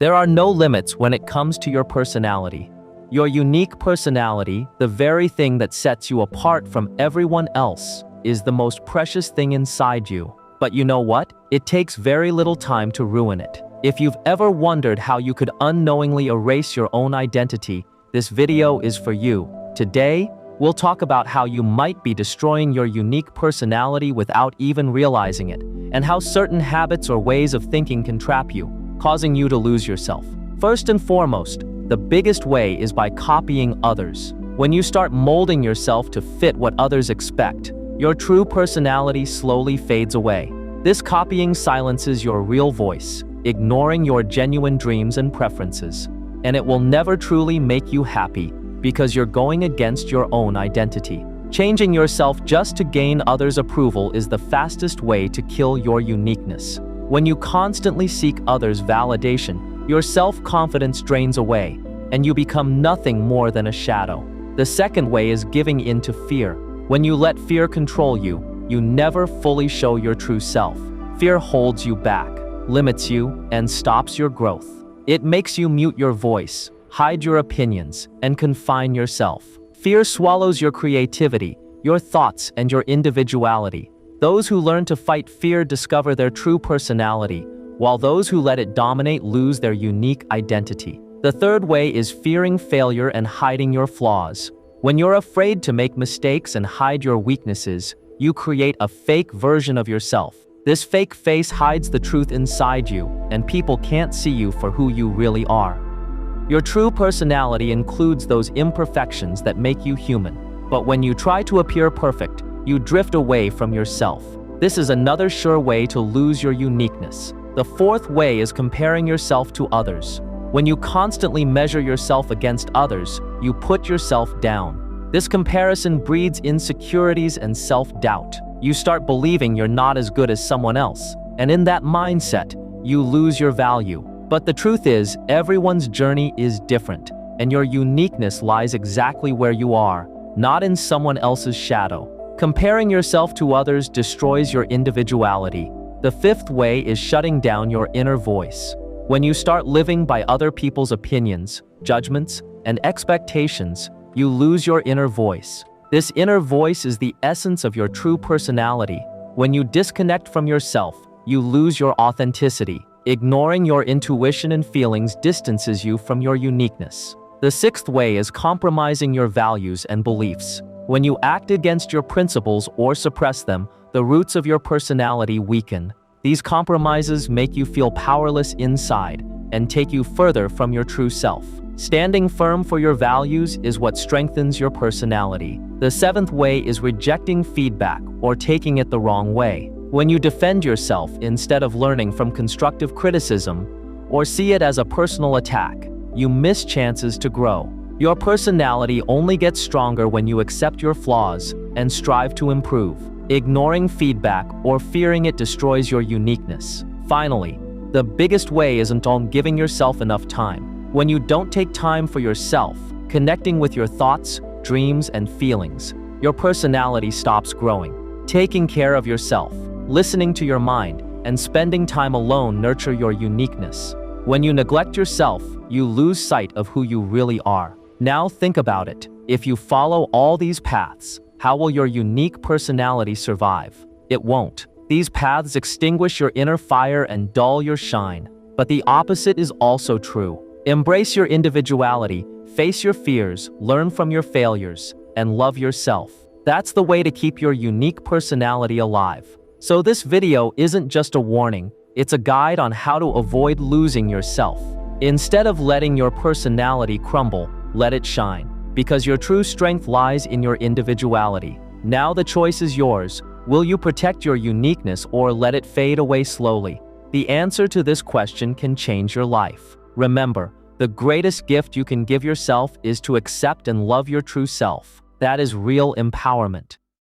There are no limits when it comes to your personality. Your unique personality, the very thing that sets you apart from everyone else, is the most precious thing inside you. But you know what? It takes very little time to ruin it. If you've ever wondered how you could unknowingly erase your own identity, this video is for you. Today, we'll talk about how you might be destroying your unique personality without even realizing it, and how certain habits or ways of thinking can trap you, causing you to lose yourself. First and foremost, the biggest way is by copying others. When you start molding yourself to fit what others expect, your true personality slowly fades away. This copying silences your real voice, ignoring your genuine dreams and preferences. And it will never truly make you happy because you're going against your own identity. Changing yourself just to gain others' approval is the fastest way to kill your uniqueness. When you constantly seek others' validation, your self-confidence drains away, and you become nothing more than a shadow. The second way is giving in to fear. When you let fear control you, you never fully show your true self. Fear holds you back, limits you, and stops your growth. It makes you mute your voice, hide your opinions, and confine yourself. Fear swallows your creativity, your thoughts, and your individuality. Those who learn to fight fear discover their true personality, while those who let it dominate lose their unique identity. The third way is fearing failure and hiding your flaws. When you're afraid to make mistakes and hide your weaknesses, you create a fake version of yourself. This fake face hides the truth inside you, and people can't see you for who you really are. Your true personality includes those imperfections that make you human. But when you try to appear perfect, you drift away from yourself. This is another sure way to lose your uniqueness. The fourth way is comparing yourself to others. When you constantly measure yourself against others, you put yourself down. This comparison breeds insecurities and self-doubt. You start believing you're not as good as someone else, and in that mindset, you lose your value. But the truth is, everyone's journey is different, and your uniqueness lies exactly where you are, not in someone else's shadow. Comparing yourself to others destroys your individuality. The fifth way is shutting down your inner voice. When you start living by other people's opinions, judgments, and expectations, you lose your inner voice. This inner voice is the essence of your true personality. When you disconnect from yourself, you lose your authenticity. Ignoring your intuition and feelings distances you from your uniqueness. The sixth way is compromising your values and beliefs. When you act against your principles or suppress them, the roots of your personality weaken. These compromises make you feel powerless inside and take you further from your true self. Standing firm for your values is what strengthens your personality. The seventh way is rejecting feedback or taking it the wrong way. When you defend yourself instead of learning from constructive criticism or see it as a personal attack, you miss chances to grow. Your personality only gets stronger when you accept your flaws and strive to improve. Ignoring feedback or fearing it destroys your uniqueness. Finally, the biggest way isn't on giving yourself enough time. When you don't take time for yourself, connecting with your thoughts, dreams, and feelings, your personality stops growing. Taking care of yourself, listening to your mind, and spending time alone nurture your uniqueness. When you neglect yourself, you lose sight of who you really are. Now think about it. If you follow all these paths, how will your unique personality survive? It won't. These paths extinguish your inner fire and dull your shine. But the opposite is also true. Embrace your individuality, face your fears, learn from your failures, and love yourself. That's the way to keep your unique personality alive. So this video isn't just a warning, it's a guide on how to avoid losing yourself. Instead of letting your personality crumble, let it shine. Because your true strength lies in your individuality. Now the choice is yours. Will you protect your uniqueness or let it fade away slowly? The answer to this question can change your life. Remember, the greatest gift you can give yourself is to accept and love your true self. That is real empowerment.